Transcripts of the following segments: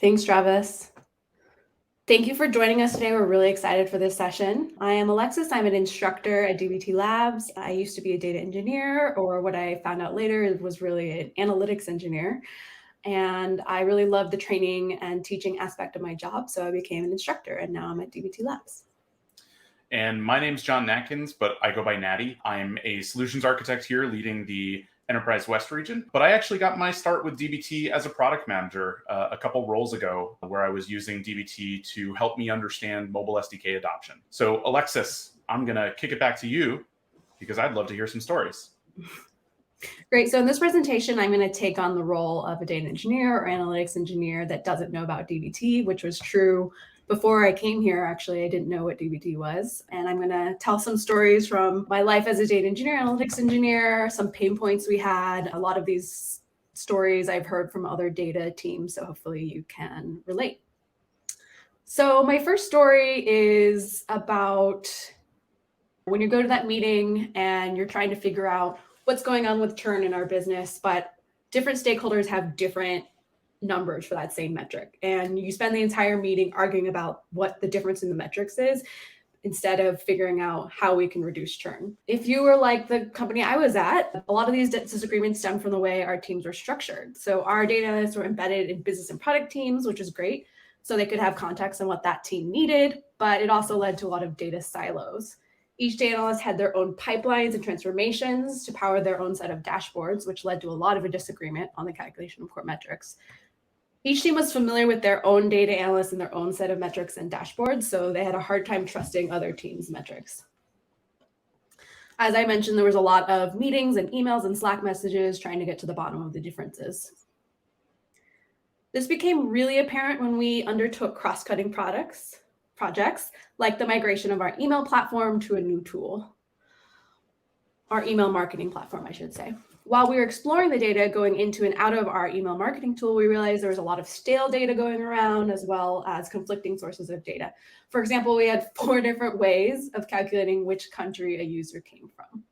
Thanks, Travis. Thank you for joining us today. We're really excited for this session. I am Alexis. I'm an instructor at DBT Labs. I used to be a data engineer, or what I found out later was really an analytics engineer. And I really loved the training and teaching aspect of my job, so I became an instructor, and now I'm at DBT Labs. And my name's John Natkins, but I go by Natty. I'm a solutions architect here leading the Enterprise West region. But I actually got my start with DBT as a product manager a couple roles ago, where I was using DBT to help me understand mobile SDK adoption. So, Alexis, I'm going to kick it back to you because I'd love to hear some stories. Great. So in this presentation, I'm going to take on the role of a data engineer or analytics engineer that doesn't know about DBT, which was true before I came here. Actually, I didn't know what DBT was. And I'm going to tell some stories from my life as a data engineer, analytics engineer, some pain points we had. A lot of these stories I've heard from other data teams, so hopefully you can relate. So my first story is about when you go to that meeting and you're trying to figure out what's going on with churn in our business, but different stakeholders have different numbers for that same metric. And you spend the entire meeting arguing about what the difference in the metrics is instead of figuring out how we can reduce churn. If you were like the company I was at, a lot of these disagreements stem from the way our teams were structured. So our data analysts were embedded in business and product teams, which is great. So they could have context on what that team needed, but it also led to a lot of data silos. Each data analyst had their own pipelines and transformations to power their own set of dashboards, which led to a lot of a disagreement on the calculation of core metrics. Each team was familiar with their own data analysts and their own set of metrics and dashboards, so they had a hard time trusting other teams' metrics. As I mentioned, there was a lot of meetings and emails and Slack messages trying to get to the bottom of the differences. This became really apparent when we undertook cross-cutting projects, like the migration of our email platform to a new tool. Our email marketing platform, I should say. While we were exploring the data going into and out of our email marketing tool, we realized there was a lot of stale data going around as well as conflicting sources of data. For example, we had 4 different ways of calculating which country a user came from.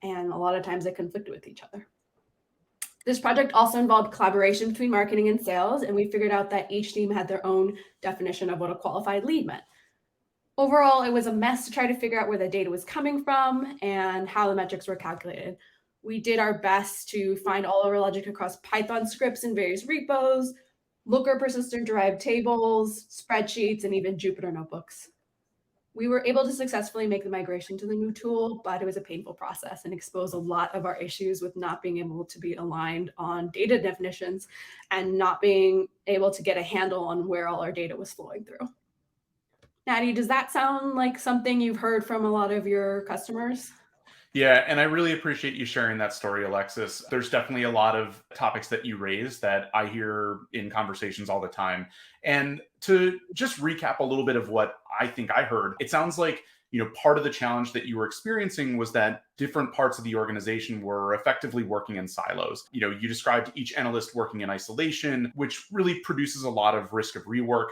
And a lot of times they conflicted with each other. This project also involved collaboration between marketing and sales, and we figured out that each team had their own definition of what a qualified lead meant. Overall, it was a mess to try to figure out where the data was coming from and how the metrics were calculated. We did our best to find all of our logic across Python scripts in various repos, Looker persistent-derived tables, spreadsheets, and even Jupyter notebooks. We were able to successfully make the migration to the new tool, but it was a painful process and exposed a lot of our issues with not being able to be aligned on data definitions and not being able to get a handle on where all our data was flowing through. Natty, does that sound like something you've heard from a lot of your customers? Yeah, and I really appreciate you sharing that story, Alexis. There's definitely a lot of topics that you raise that I hear in conversations all the time. And to just recap a little bit of what I think I heard, it sounds like part of the challenge that you were experiencing was that different parts of the organization were effectively working in silos. You described each analyst working in isolation, which really produces a lot of risk of rework.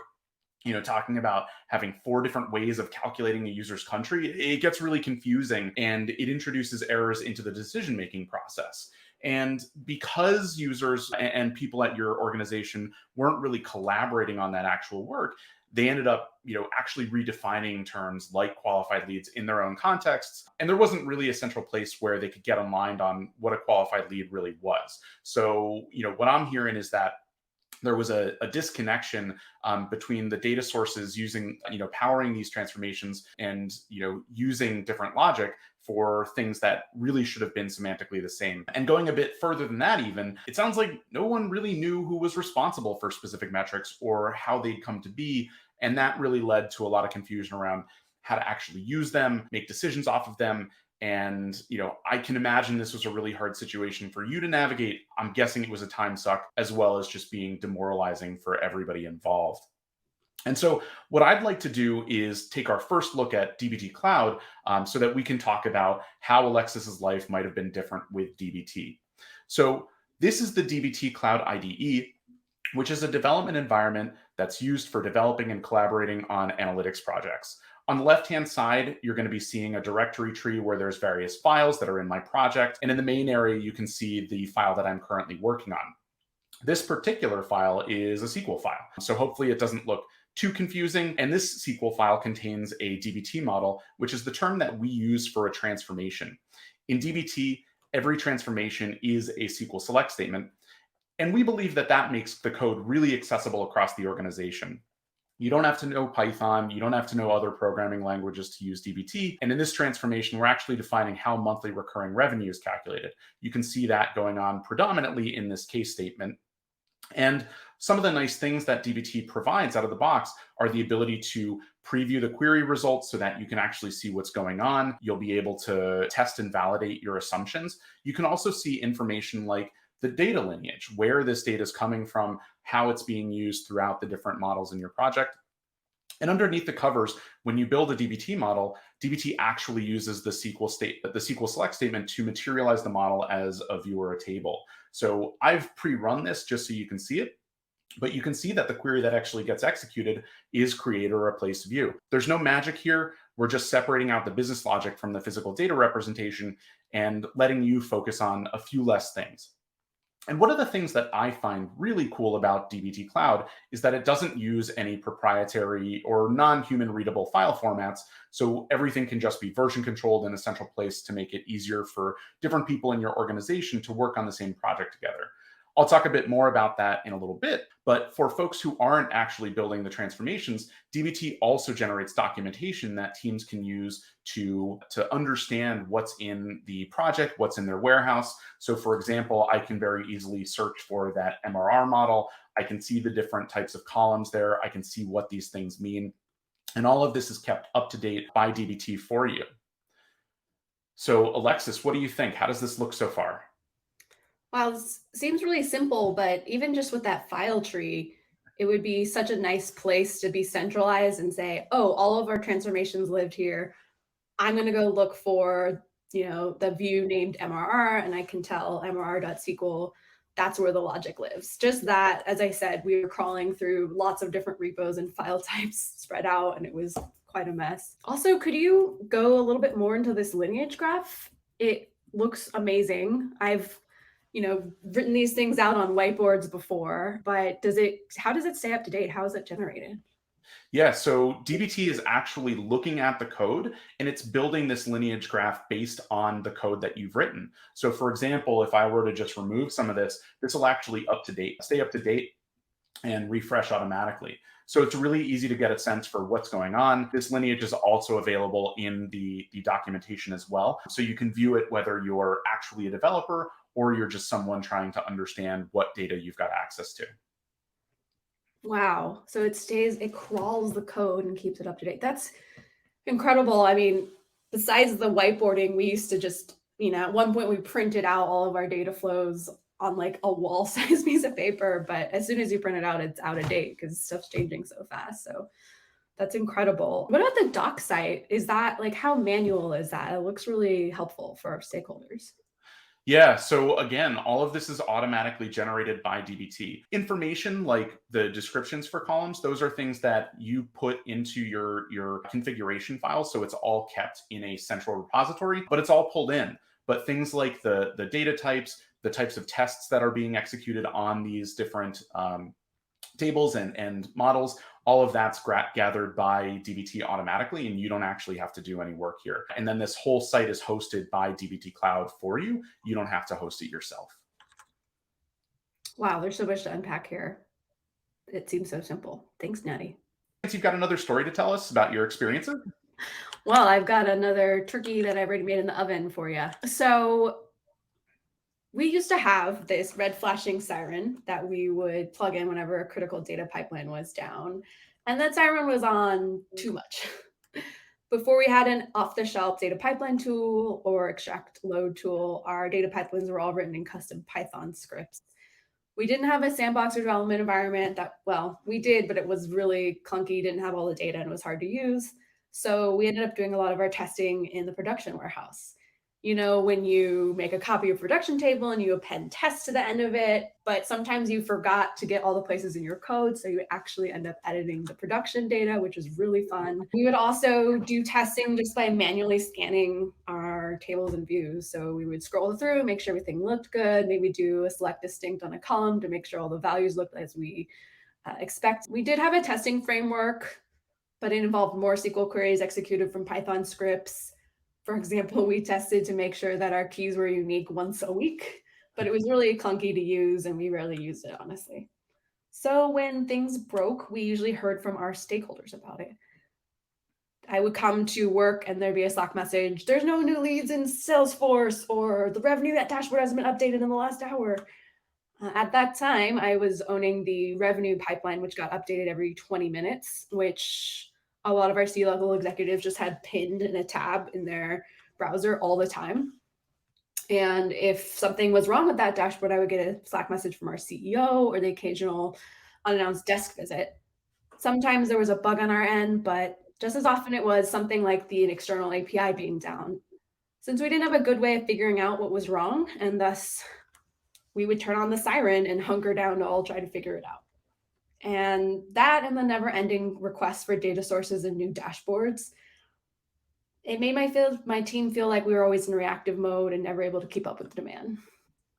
Talking about having 4 different ways of calculating a user's country, it gets really confusing and it introduces errors into the decision-making process. And because users and people at your organization weren't really collaborating on that actual work, they ended up, actually redefining terms like qualified leads in their own contexts. And there wasn't really a central place where they could get aligned on what a qualified lead really was. So, what I'm hearing is that there was a disconnection between the data sources using, powering these transformations and, using different logic for things that really should have been semantically the same. And going a bit further than that, even, it sounds like no one really knew who was responsible for specific metrics or how they'd come to be. And that really led to a lot of confusion around how to actually use them, make decisions off of them. And, I can imagine this was a really hard situation for you to navigate. I'm guessing it was a time suck as well as just being demoralizing for everybody involved. And so what I'd like to do is take our first look at DBT Cloud so that we can talk about how Alexis's life might have been different with DBT. So this is the DBT Cloud IDE, which is a development environment that's used for developing and collaborating on analytics projects. On the left-hand side, you're going to be seeing a directory tree where there's various files that are in my project. And in the main area, you can see the file that I'm currently working on. This particular file is a SQL file. So hopefully it doesn't look too confusing. And this SQL file contains a DBT model, which is the term that we use for a transformation. In DBT, every transformation is a SQL select statement. And we believe that that makes the code really accessible across the organization. You don't have to know Python. You don't have to know other programming languages to use DBT. And in this transformation, we're actually defining how monthly recurring revenue is calculated. You can see that going on predominantly in this case statement. And some of the nice things that DBT provides out of the box are the ability to preview the query results so that you can actually see what's going on. You'll be able to test and validate your assumptions. You can also see information like the data lineage, where this data is coming from, how it's being used throughout the different models in your project. And underneath the covers, when you build a DBT model, DBT actually uses the SQL select statement to materialize the model as a view or a table. So I've pre-run this just so you can see it, but you can see that the query that actually gets executed is create or replace view. There's no magic here. We're just separating out the business logic from the physical data representation and letting you focus on a few less things. And one of the things that I find really cool about dbt Cloud is that it doesn't use any proprietary or non-human readable file formats. So everything can just be version controlled in a central place to make it easier for different people in your organization to work on the same project together. I'll talk a bit more about that in a little bit, but for folks who aren't actually building the transformations, dbt also generates documentation that teams can use to understand what's in the project, what's in their warehouse. So for example, I can very easily search for that MRR model. I can see the different types of columns there. I can see what these things mean. And all of this is kept up to date by dbt for you. So Alexis, what do you think? How does this look so far? Wow, this seems really simple, but even just with that file tree, it would be such a nice place to be centralized and say, oh, all of our transformations lived here. I'm going to go look for, the view named MRR, and I can tell MRR.SQL, that's where the logic lives. Just that, as I said, we were crawling through lots of different repos and file types spread out, and it was quite a mess. Also, could you go a little bit more into this lineage graph? It looks amazing. I've written these things out on whiteboards before, but how does it stay up to date? How is it generated? Yeah, so dbt is actually looking at the code and it's building this lineage graph based on the code that you've written. So for example, if I were to just remove some of this, this will actually stay up to date and refresh automatically. So it's really easy to get a sense for what's going on. This lineage is also available in the documentation as well. So you can view it whether you're actually a developer or you're just someone trying to understand what data you've got access to. Wow. So it crawls the code and keeps it up to date. That's incredible. I mean, besides the whiteboarding, we used to just, at one point we printed out all of our data flows on like a wall size piece of paper, but as soon as you print it out, it's out of date because stuff's changing so fast. So that's incredible. What about the doc site? Is that like, how manual is that? It looks really helpful for our stakeholders. Yeah, so again, all of this is automatically generated by dbt. Information like the descriptions for columns, those are things that you put into your configuration file. So it's all kept in a central repository, but it's all pulled in. But things like the data types, the types of tests that are being executed on these different tables and models, all of that's gathered by dbt automatically, and you don't actually have to do any work here. And then this whole site is hosted by dbt Cloud for you. You don't have to host it yourself. Wow, there's so much to unpack here. It seems so simple. Thanks, Natty. You've got another story to tell us about your experiences? Well, I've got another turkey that I've already made in the oven for you. So we used to have this red flashing siren that we would plug in whenever a critical data pipeline was down. And that siren was on too much. Before we had an off-the-shelf data pipeline tool or extract load tool, our data pipelines were all written in custom Python scripts. We didn't have a sandbox or development environment we did, but it was really clunky, didn't have all the data, and it was hard to use. So we ended up doing a lot of our testing in the production warehouse. when you make a copy of production table and you append tests to the end of it, but sometimes you forgot to get all the places in your code. So you would actually end up editing the production data, which is really fun. We would also do testing just by manually scanning our tables and views. So we would scroll through, make sure everything looked good, maybe do a select distinct on a column to make sure all the values looked as we expect. We did have a testing framework, but it involved more SQL queries executed from Python scripts. For example, we tested to make sure that our keys were unique once a week, but it was really clunky to use and we rarely used it, honestly. So when things broke, we usually heard from our stakeholders about it. I would come to work and there'd be a Slack message, there's no new leads in Salesforce, or the revenue that dashboard hasn't been updated in the last hour. At that time, I was owning the revenue pipeline, which got updated every 20 minutes, which a lot of our C-level executives just had pinned in a tab in their browser all the time. And if something was wrong with that dashboard, I would get a Slack message from our CEO or the occasional unannounced desk visit. Sometimes there was a bug on our end, but just as often it was something like the external API being down. Since we didn't have a good way of figuring out what was wrong, and thus we would turn on the siren and hunker down to all try to figure it out. And that and the never-ending requests for data sources and new dashboards, it made my team feel like we were always in reactive mode and never able to keep up with the demand.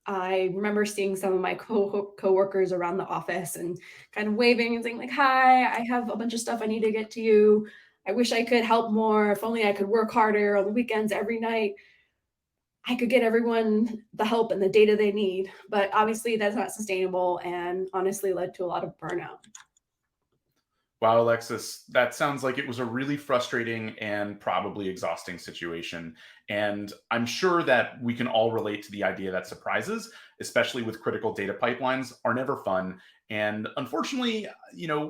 I remember seeing some of my coworkers around the office and kind of waving and saying like, hi, I have a bunch of stuff I need to get to you. I wish I could help more. If only I could work harder on the weekends every night, I could get everyone the help and the data they need. But obviously that's not sustainable and honestly led to a lot of burnout. Wow, Alexis, that sounds like it was a really frustrating and probably exhausting situation. And I'm sure that we can all relate to the idea that surprises, especially with critical data pipelines, are never fun. And unfortunately,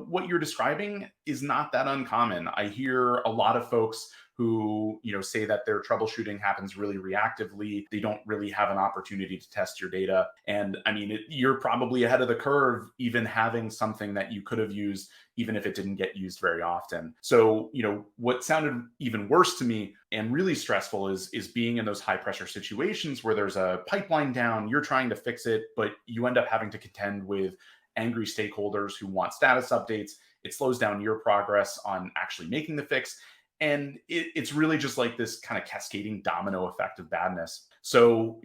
what you're describing is not that uncommon. I hear a lot of folks who, say that their troubleshooting happens really reactively. They don't really have an opportunity to test your data. And I mean, you're probably ahead of the curve, even having something that you could have used even if it didn't get used very often. So, what sounded even worse to me and really stressful is being in those high pressure situations where there's a pipeline down, you're trying to fix it, but you end up having to contend with angry stakeholders who want status updates. It slows down your progress on actually making the fix. And it's really just like this kind of cascading domino effect of badness. So,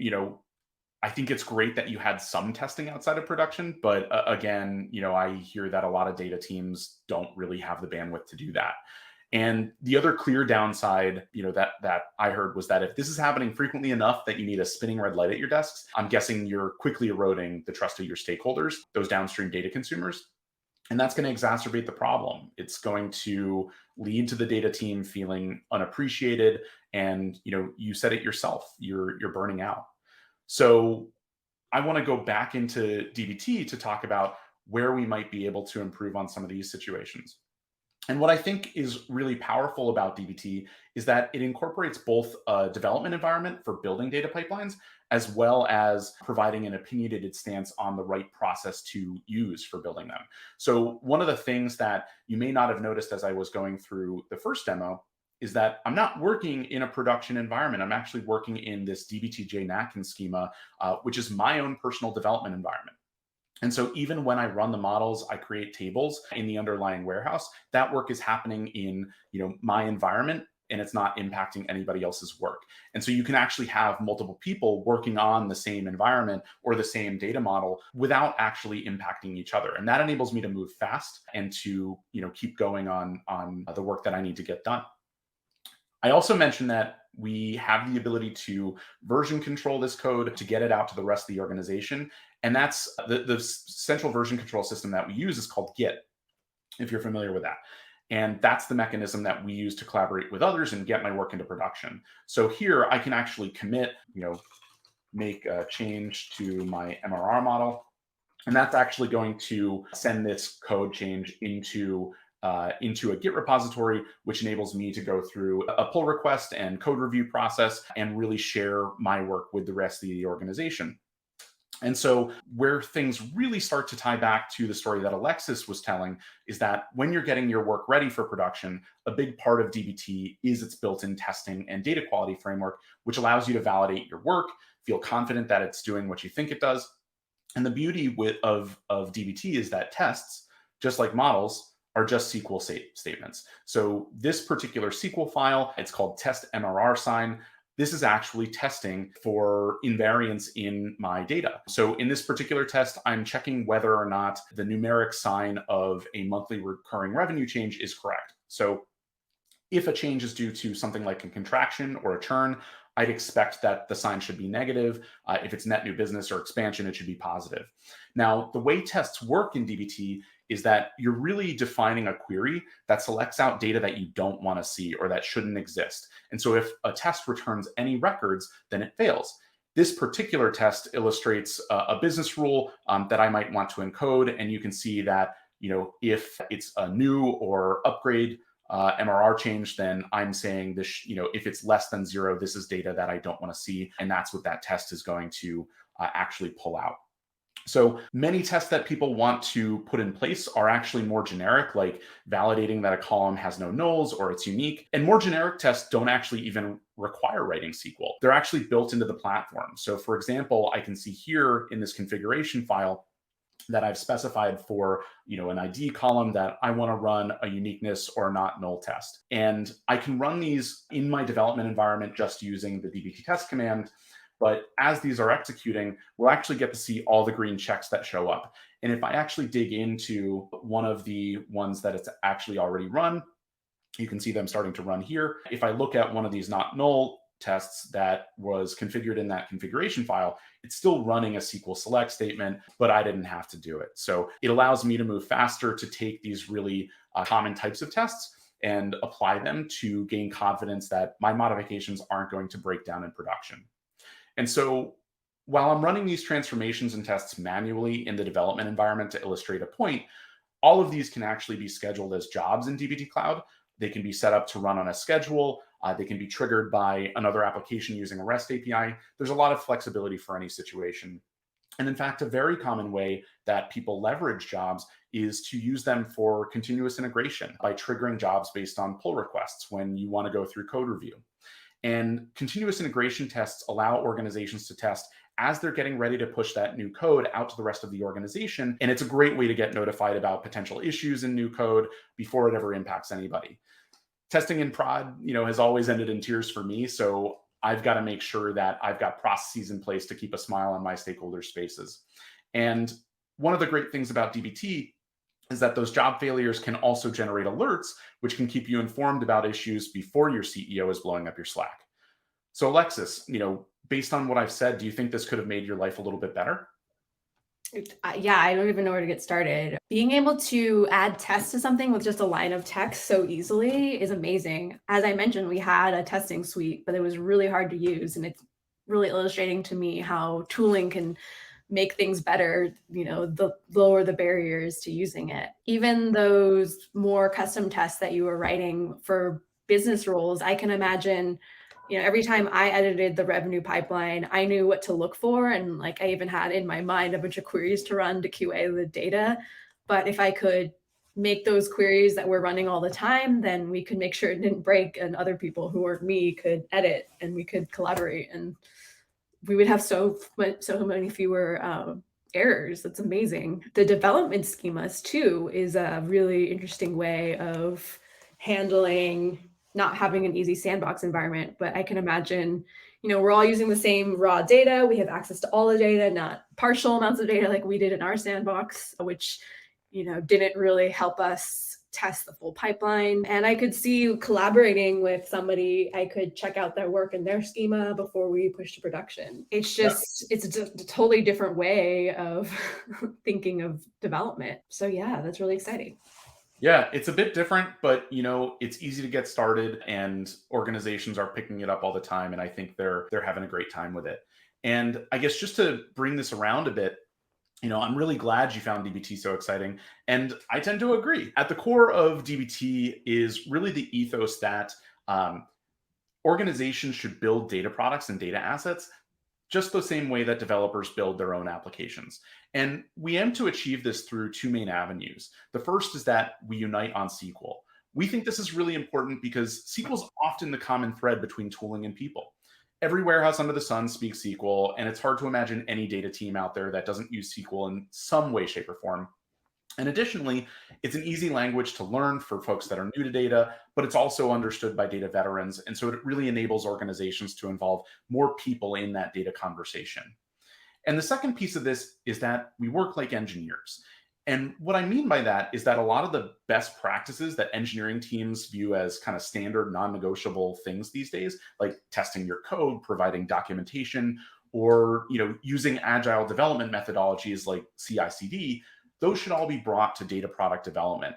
I think it's great that you had some testing outside of production, but again, I hear that a lot of data teams don't really have the bandwidth to do that. And the other clear downside, that I heard was that if this is happening frequently enough that you need a spinning red light at your desks, I'm guessing you're quickly eroding the trust of your stakeholders, those downstream data consumers. And that's going to exacerbate the problem. It's going to lead to the data team feeling unappreciated. And, you said it yourself, you're burning out. So I want to go back into DBT to talk about where we might be able to improve on some of these situations. And what I think is really powerful about DBT is that it incorporates both a development environment for building data pipelines, as well as providing an opinionated stance on the right process to use for building them. So one of the things that you may not have noticed as I was going through the first demo is that I'm not working in a production environment. I'm actually working in this DBT JNatkins schema, which is my own personal development environment. And so even when I run the models, I create tables in the underlying warehouse, that work is happening in my environment, and it's not impacting anybody else's work. And so you can actually have multiple people working on the same environment or the same data model without actually impacting each other. And that enables me to move fast and to keep going on the work that I need to get done. I also mentioned that we have the ability to version control this code to get it out to the rest of the organization. And that's the central version control system that we use is called Git, if you're familiar with that. And that's the mechanism that we use to collaborate with others and get my work into production. So here I can actually commit, make a change to my MRR model. And that's actually going to send this code change into a Git repository, which enables me to go through a pull request and code review process and really share my work with the rest of the organization. And so, where things really start to tie back to the story that Alexis was telling is that when you're getting your work ready for production, a big part of DBT is its built in testing and data quality framework, which allows you to validate your work, feel confident that it's doing what you think it does. And the beauty of DBT is that tests, just like models, are just SQL statements. So this particular SQL file, it's called test MRR sign. This is actually testing for invariance in my data. So in this particular test, I'm checking whether or not the numeric sign of a monthly recurring revenue change is correct. So if a change is due to something like a contraction or a churn, I'd expect that the sign should be negative. If it's net new business or expansion, it should be positive. Now, the way tests work in DBT is that you're really defining a query that selects out data that you don't want to see or that shouldn't exist. And so if a test returns any records, then it fails. This particular test illustrates a business rule that I might want to encode. And you can see that, if it's a new or upgrade MRR change, then I'm saying this, if it's less than 0, this is data that I don't want to see. And that's what that test is going to actually pull out. So many tests that people want to put in place are actually more generic, like validating that a column has no nulls or it's unique. And more generic tests don't actually even require writing SQL. They're actually built into the platform. So for example, I can see here in this configuration file that I've specified for, an ID column that I want to run a uniqueness or not null test. And I can run these in my development environment just using the dbt test command. But as these are executing, we'll actually get to see all the green checks that show up. And if I actually dig into one of the ones that it's actually already run, you can see them starting to run here. If I look at one of these not null tests that was configured in that configuration file, it's still running a SQL select statement, but I didn't have to do it. So it allows me to move faster to take these really common types of tests and apply them to gain confidence that my modifications aren't going to break down in production. And so while I'm running these transformations and tests manually in the development environment to illustrate a point, all of these can actually be scheduled as jobs in dbt Cloud. They can be set up to run on a schedule. They can be triggered by another application using a REST API. There's a lot of flexibility for any situation. And in fact, a very common way that people leverage jobs is to use them for continuous integration by triggering jobs based on pull requests when you want to go through code review. And continuous integration tests allow organizations to test as they're getting ready to push that new code out to the rest of the organization. And it's a great way to get notified about potential issues in new code before it ever impacts anybody. Testing in prod, has always ended in tears for me. So I've got to make sure that I've got processes in place to keep a smile on my stakeholders' faces. And one of the great things about DBT is that those job failures can also generate alerts, which can keep you informed about issues before your CEO is blowing up your Slack. So Alexis, based on what I've said, do you think this could have made your life a little bit better? Yeah, I don't even know where to get started. Being able to add tests to something with just a line of text so easily is amazing. As I mentioned, we had a testing suite, but it was really hard to use. And it's really illustrating to me how tooling can make things better, the lower the barriers to using it. Even those more custom tests that you were writing for business roles, I can imagine, every time I edited the revenue pipeline, I knew what to look for. And I even had in my mind a bunch of queries to run to QA the data. But if I could make those queries that we're running all the time, then we could make sure it didn't break and other people who weren't me could edit and we could collaborate and we would have so many fewer errors. That's amazing. The development schemas too is a really interesting way of handling not having an easy sandbox environment, but I can imagine, we're all using the same raw data. We have access to all the data, not partial amounts of data like we did in our sandbox, which, didn't really help us test the full pipeline. And I could see collaborating with somebody, I could check out their work and their schema before we push to production. It's just, it's a totally different way of thinking of development. So yeah, that's really exciting. Yeah, it's a bit different, but it's easy to get started and organizations are picking it up all the time. And I think they're having a great time with it. And I guess just to bring this around a bit, I'm really glad you found DBT so exciting. And I tend to agree. At the core of DBT is really the ethos that organizations should build data products and data assets just the same way that developers build their own applications. And we aim to achieve this through two main avenues. The first is that we unite on SQL. We think this is really important because SQL is often the common thread between tooling and people. Every warehouse under the sun speaks SQL, and it's hard to imagine any data team out there that doesn't use SQL in some way, shape, or form. And additionally, it's an easy language to learn for folks that are new to data, but it's also understood by data veterans. And so it really enables organizations to involve more people in that data conversation. And the second piece of this is that we work like engineers. And what I mean by that is that a lot of the best practices that engineering teams view as kind of standard non-negotiable things these days, like testing your code, providing documentation, or using agile development methodologies like CI/CD, those should all be brought to data product development.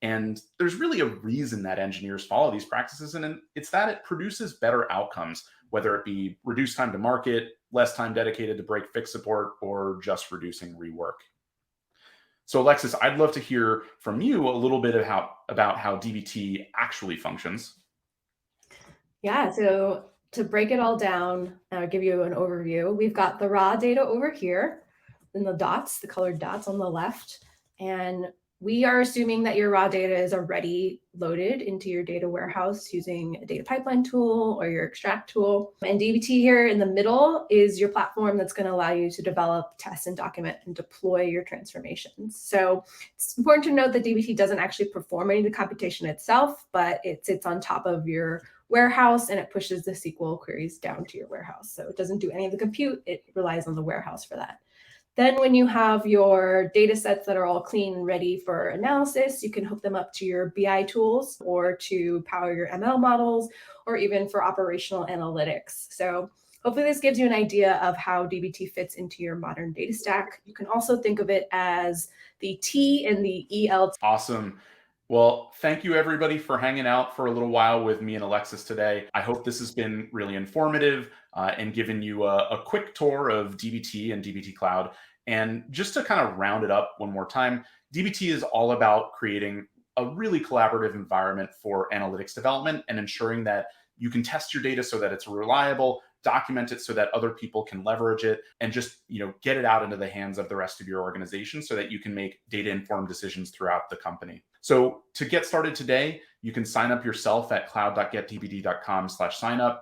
And there's really a reason that engineers follow these practices, and it's that it produces better outcomes, whether it be reduced time to market, less time dedicated to break fix support, or just reducing rework. So Alexis, I'd love to hear from you a little bit about how dbt actually functions. Yeah, so to break it all down, I'll give you an overview. We've got the raw data over here, and the colored dots on the left. And we are assuming that your raw data is already loaded into your data warehouse using a data pipeline tool or your extract tool. And dbt here in the middle is your platform that's going to allow you to develop, test, and document and deploy your transformations. So it's important to note that dbt doesn't actually perform any of the computation itself, but it sits on top of your warehouse and it pushes the SQL queries down to your warehouse. So it doesn't do any of the compute, it relies on the warehouse for that. Then when you have your data sets that are all clean and ready for analysis, you can hook them up to your BI tools or to power your ML models, or even for operational analytics. So hopefully this gives you an idea of how dbt fits into your modern data stack. You can also think of it as the T and the EL. Awesome. Well, thank you everybody for hanging out for a little while with me and Alexis today. I hope this has been really informative and given you a quick tour of dbt and dbt Cloud. And just to kind of round it up one more time, dbt is all about creating a really collaborative environment for analytics development and ensuring that you can test your data so that it's reliable, document it so that other people can leverage it, and just get it out into the hands of the rest of your organization so that you can make data-informed decisions throughout the company. So to get started today, you can sign up yourself at cloud.getdbt.com/signup.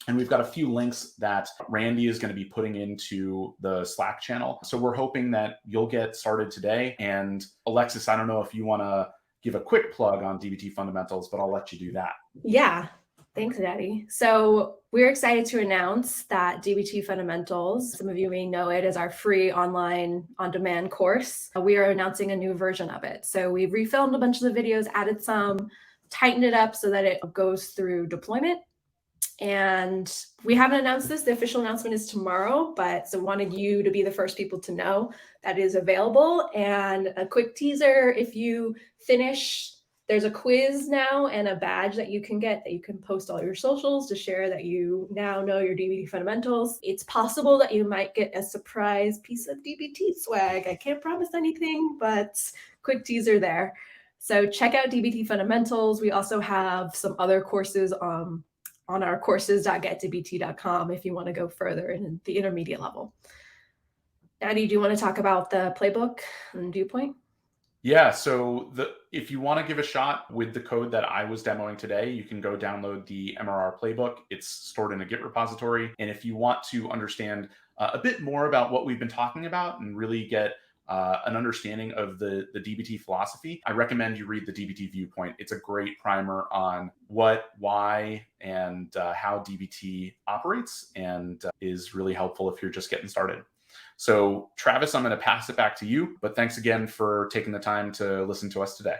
And we've got a few links that Randy is going to be putting into the Slack channel. So we're hoping that you'll get started today. And Alexis, I don't know if you want to give a quick plug on dbt fundamentals, but I'll let you do that. Yeah. Thanks, Daddy. So we're excited to announce that dbt Fundamentals, some of you may know it as our free online on-demand course. We are announcing a new version of it. So we've refilmed a bunch of the videos, added some, tightened it up so that it goes through deployment. And we haven't announced this. The official announcement is tomorrow, but so wanted you to be the first people to know that is available. And a quick teaser, if you finish, there's a quiz now and a badge that you can get that you can post all your socials to share that you now know your dbt fundamentals. It's possible that you might get a surprise piece of dbt swag. I can't promise anything, but quick teaser there. So check out dbt fundamentals. We also have some other courses on our courses.getdbt.com if you want to go further in the intermediate level. Daddy, do you want to talk about the playbook and viewpoint? Yeah, so if you want to give a shot with the code that I was demoing today, you can go download the MRR playbook. It's stored in a Git repository. And if you want to understand a bit more about what we've been talking about and really get an understanding of the dbt philosophy, I recommend you read the dbt viewpoint. It's a great primer on what, why, and how dbt operates, and is really helpful if you're just getting started. So Travis, I'm going to pass it back to you, but thanks again for taking the time to listen to us today.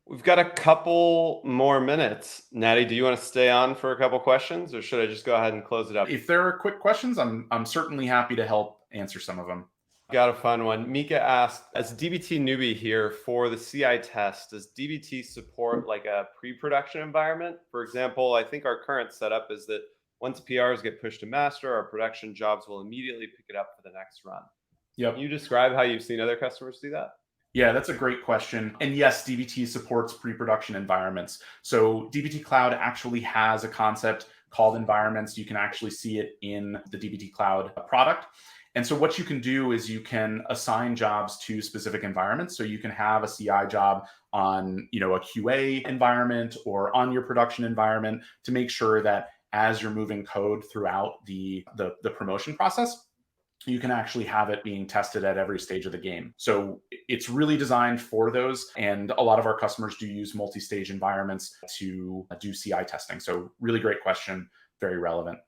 We've got a couple more minutes. Natty, do you want to stay on for a couple questions, or should I just go ahead and close it up? If there are quick questions, I'm certainly happy to help answer some of them. Got a fun one. Mika asked, as dbt newbie here for the CI test, does dbt support like a pre-production environment? For example, I think our current setup is that once PRs get pushed to master, our production jobs will immediately pick it up for the next run. Yep. Can you describe how you've seen other customers do that? Yeah, that's a great question. And yes, dbt supports pre-production environments. So dbt Cloud actually has a concept called environments. You can actually see it in the dbt Cloud product. And so what you can do is you can assign jobs to specific environments. So you can have a CI job on, a QA environment or on your production environment to make sure that as you're moving code throughout the promotion process, you can actually have it being tested at every stage of the game. So it's really designed for those. And a lot of our customers do use multi-stage environments to do CI testing. So really great question, very relevant.